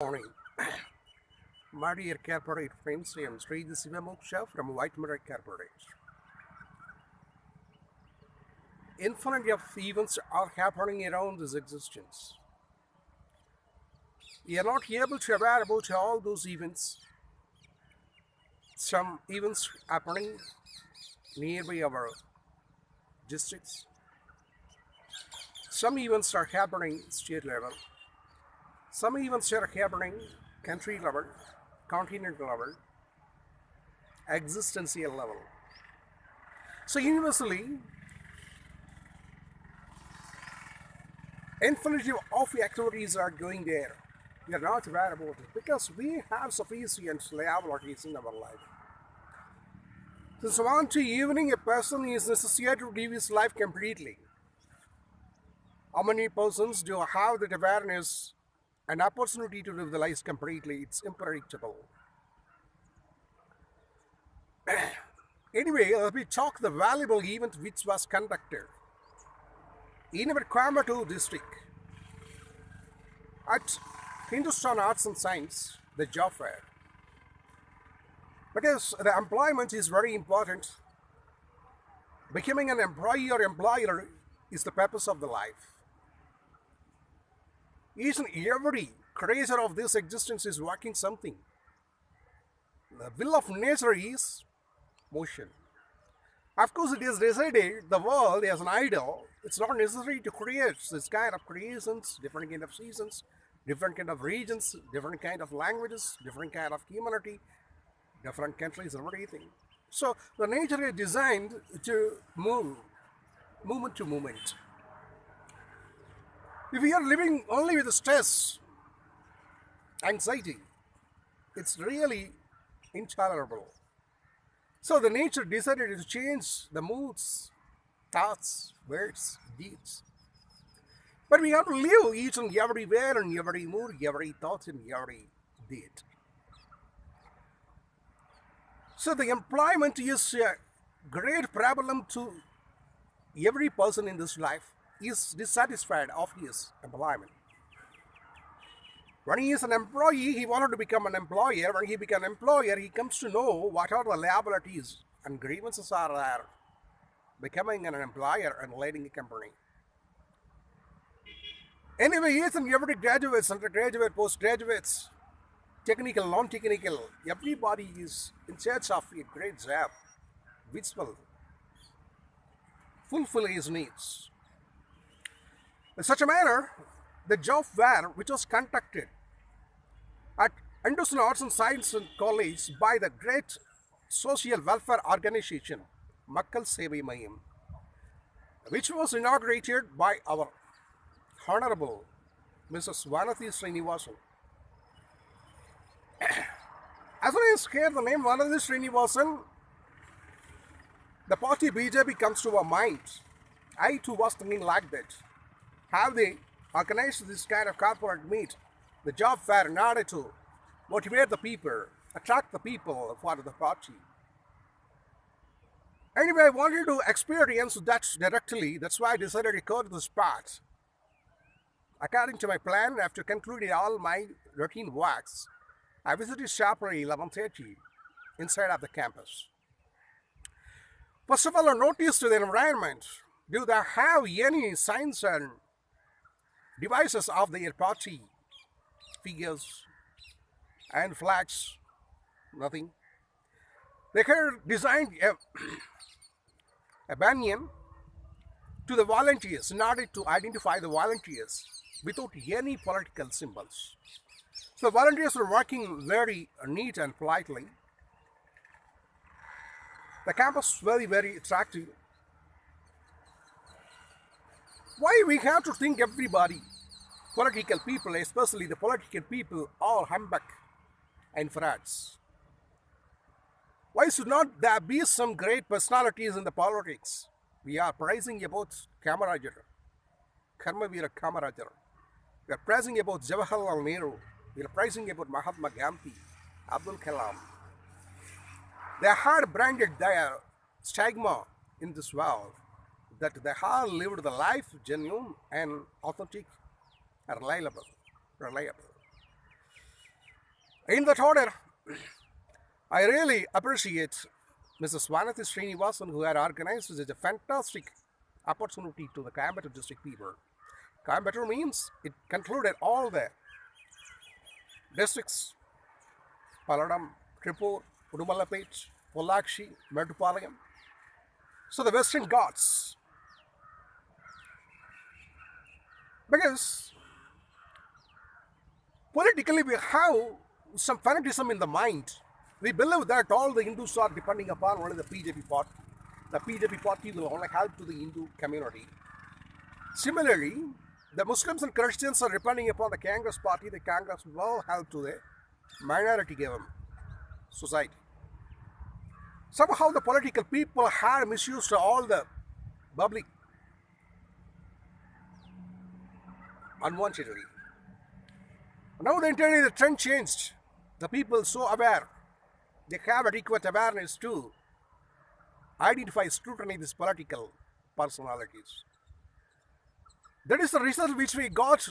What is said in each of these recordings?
Morning, my dear corporate friends. I am Sri Sivamoksha from Whitemerror Corporate. Infinity of events are happening around this existence. We are not able to aware about all those events. Some events happening nearby our districts. Some events are happening state level. Some events are happening country level, continental level, existential level. So universally, infinity of activities are going there. We are not aware about it because we have sufficient liabilities in our life. Since one to evening, a person is necessary to live his life completely. How many persons do have that awareness and opportunity to live the life completely? It's unpredictable. Anyway, let me talk the valuable event which was conducted in our Coimbatore district at Hindustan Arts and Science, the job fair. Because the employment is very important. Becoming an employee or employer is the purpose of the life. Each and every creature of this existence is working something. The will of nature is motion. Of course, it is decided the world as an idol. It's not necessary to create this kind of creations, different kind of seasons, different kind of regions, different kind of languages, different kind of humanity, different countries, everything. So the nature is designed to move, moment to moment. If we are living only with stress, anxiety, it's really intolerable. So the nature decided to change the moods, thoughts, words, deeds. But we have to live each and everywhere and every mood, every thought, and every deed. So the employment is a great problem to every person in this life. Is dissatisfied of his employment. When he is an employee, he wanted to become an employer. When he becomes an employer, he comes to know what are the liabilities and grievances are there. Becoming an employer and leading a company. Anyway, each and every graduates, undergraduate, postgraduates, technical, non-technical, everybody is in search of a great job which will fulfill his needs. In such a manner, the job fair which was conducted at Hindustan Arts and Science College by the great social welfare organization Makkal Sevai Mayam, which was inaugurated by our Honorable Mrs. Vanathi Srinivasan. As soon as I hear the name Vanathi Srinivasan, the party BJP comes to our mind. I too was thinking like that. Have they organized this kind of corporate meet, the job fair, in order to motivate the people, attract the people for the party? Anyway, I wanted to experience that directly. That's why I decided to go to the spot. According to my plan, after concluding all my routine works, I visited sharply 11:30 inside of the campus. First of all, I noticed the environment. Do they have any signs and devices of their party, figures and flags? Nothing. They had designed a banyan to the volunteers in order to identify the volunteers without any political symbols. So volunteers were working very neat and politely. The campus very, very attractive. Why we have to think everybody, political people, especially the political people, are humbug and frauds? Why should not there be some great personalities in the politics? We are praising about Kamarajar, Karmavira Kamarajar. We are praising about Jawaharlal Nehru. We are praising about Mahatma Gandhi, Abdul Kalam. They had branded their stigma in this world that they have lived the life genuine and authentic and reliable. In that order, I really appreciate Mrs. Vanati Srinivasan, who had organized such a fantastic opportunity to the Coimbatore district people. Coimbatore means it concluded all the districts: Paladam, Tripur, Udumalapet, Pollakshi, Metupalayam. So the Western Ghats. Because politically we have some fanatism in the mind. We believe that all the Hindus are depending upon only the BJP party. The BJP party will only help to the Hindu community. Similarly, the Muslims and Christians are depending upon the Congress party. The Congress will help to the minority government society. Somehow the political people had misused all the public unwantedly. Now the entirely the trend changed. The people so aware. They have adequate awareness to identify, scrutiny these political personalities. That is the result which we got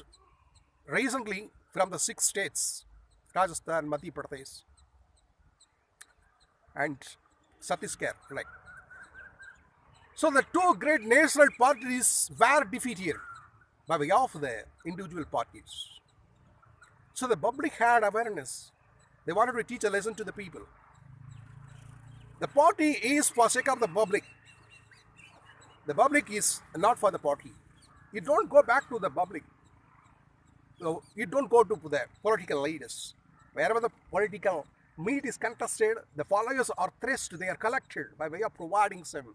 recently from the 6 states: Rajasthan, Madhya Pradesh, and Chhattisgarh. Like. So the two great national parties were defeated by way of the individual parties. So the public had awareness. They wanted to teach a lesson to the people. The party is for sake of the public. The public is not for the party. You don't go back to the public. So you don't go to the political leaders. Wherever the political meat is contested, the followers are thrust, they are collected by way of providing some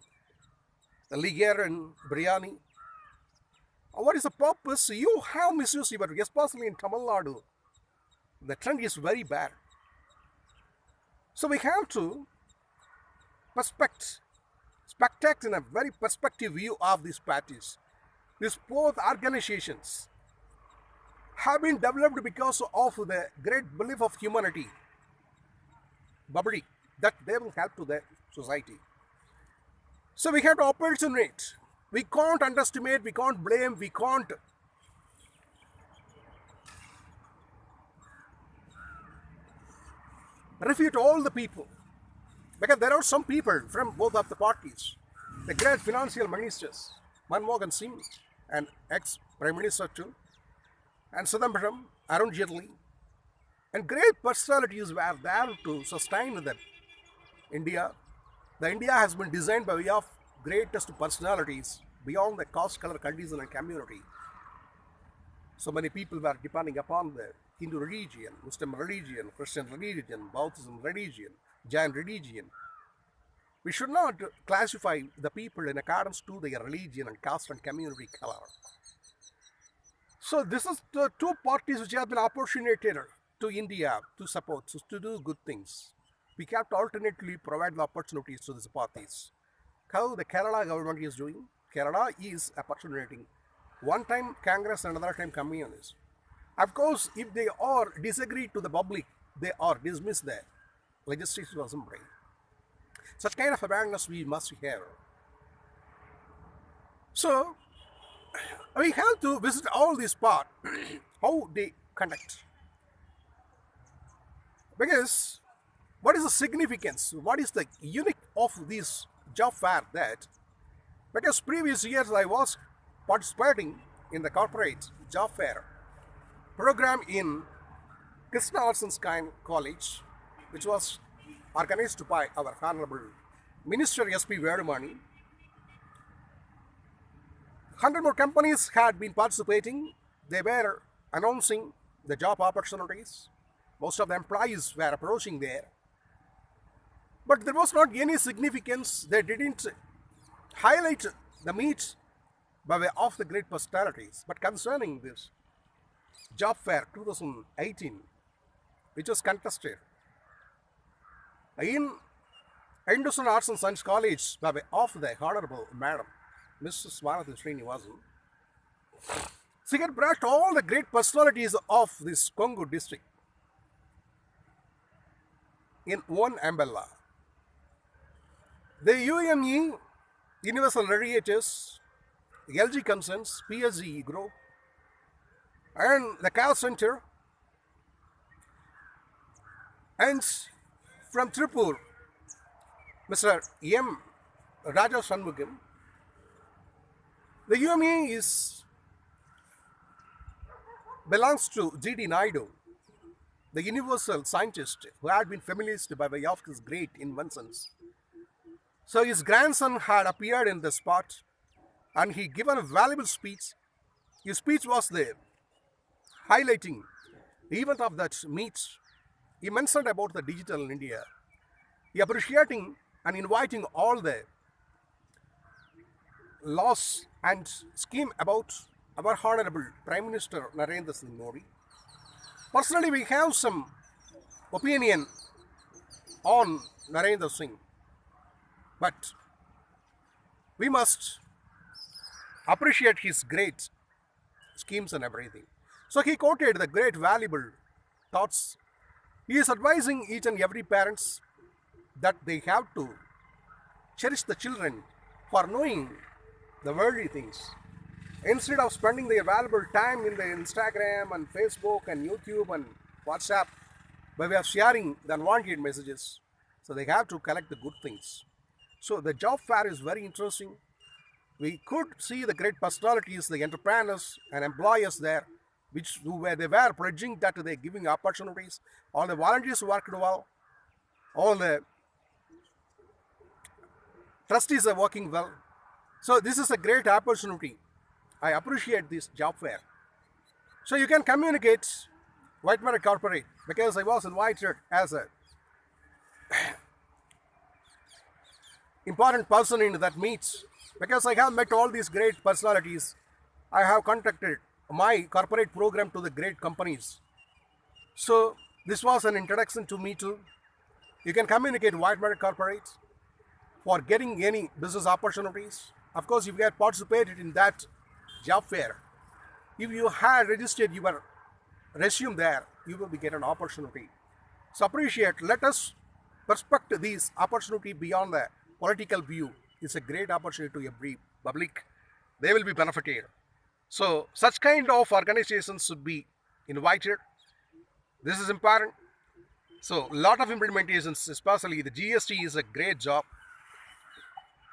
liquor and biryani. What is the purpose? You have misused your, especially in Tamil Nadu. The trend is very bad. So we have to spectate in a very perspective view of these parties. These both organizations have been developed because of the great belief of humanity, Babadi, that they will help to the society. So we have to opportunate. We can't underestimate, we can't blame, we can't refute all the people. Because there are some people from both of the parties. The great financial ministers, Manmohan Singh and ex-Prime Minister too, and Chidambaram, Arun Jaitley, and great personalities were there to sustain the India. The India has been designed by way of greatest personalities beyond the caste, color, condition and community. So many people were depending upon the Hindu religion, Muslim religion, Christian religion, Buddhism religion, Jain religion. We should not classify the people in accordance to their religion and caste and community color. So this is the two parties which have been opportunitated to India to support, to do good things. We have to alternately provide the opportunities to these parties. How the Kerala government is doing? Kerala is opportunating. One time Congress, another time Communist. Of course, if they are disagree to the public, they are dismissed the legislative assembly. Such kind of awareness we must have. So, we have to visit all these parts, how they conduct. Because, what is the significance? What is the unique of this job fair that? Because previous years I was participating in the corporate job fair program in Krishna Arts and Science College, which was organized by our Honorable Minister S.P. Vedumani. 100 more companies had been participating. They were announcing the job opportunities. Most of the employees were approaching there. But there was not any significance. They didn't highlight the meet by way of the great personalities. But concerning this job fair 2018, which was contested in Krishna Arts and Science College by way of the Honorable Madam Mrs. Vanati Srinivasan, she had brought all the great personalities of this Kongu district in one umbrella. The UME, Universal Radiators, LG Concerns, PSG Group, and the Cal Center And from Tripur, Mr. M. Raja Shanmugam, the UME belongs to G.D. Naidu, the universal scientist who had been feminist by way of his great inventions. So his grandson had appeared in the spot and he given a valuable speech. His speech was there highlighting the event of that meet. He mentioned about the digital India. He appreciating and inviting all the laws and scheme about our Honorable Prime Minister Narendra Singh Modi. Personally, we have some opinion on Narendra Singh, but we must appreciate his great schemes and everything. So he quoted the great valuable thoughts. He is advising each and every parents that they have to cherish the children for knowing the worldly things. Instead of spending their valuable time in the Instagram and Facebook and YouTube and WhatsApp by way of sharing the unwanted messages, so they have to collect the good things. So the job fair is very interesting. We could see the great personalities, the entrepreneurs and employers there, they were pledging that they're giving opportunities. All the volunteers worked well. All the trustees are working well. So this is a great opportunity. I appreciate this job fair. So you can communicate Whitemerror Corporate because I was invited as a important person in that meet. Because I have met all these great personalities, I have contacted my corporate program to the great companies. So this was an introduction to me too. You can communicate Whitemerror Corporate for getting any business opportunities. Of course, if you had participated in that job fair, if you had registered your resume there, you will be get an opportunity. So appreciate, let us perspect these opportunity beyond the political view. It's a great opportunity to every public. They will be benefited. So such kind of organizations should be invited. This is important. So a lot of implementations, especially the GST is a great job.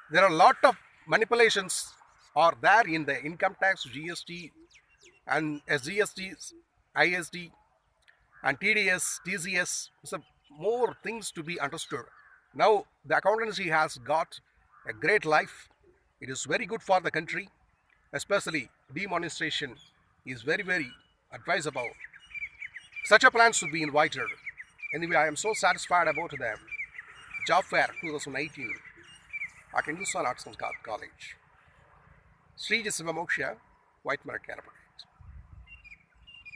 There are a lot of manipulations are there in the income tax, GST and SGST, ISD and TDS, TCS. So more things to be understood. Now the accountancy has got a great life. It is very good for the country, especially demonetization is very, very advisable. Such a plan should be invited. Anyway, I am so satisfied about the job fair 2018 at Hindustan Arts and College. Sri Sivamoksha, Whitemerror Corporate.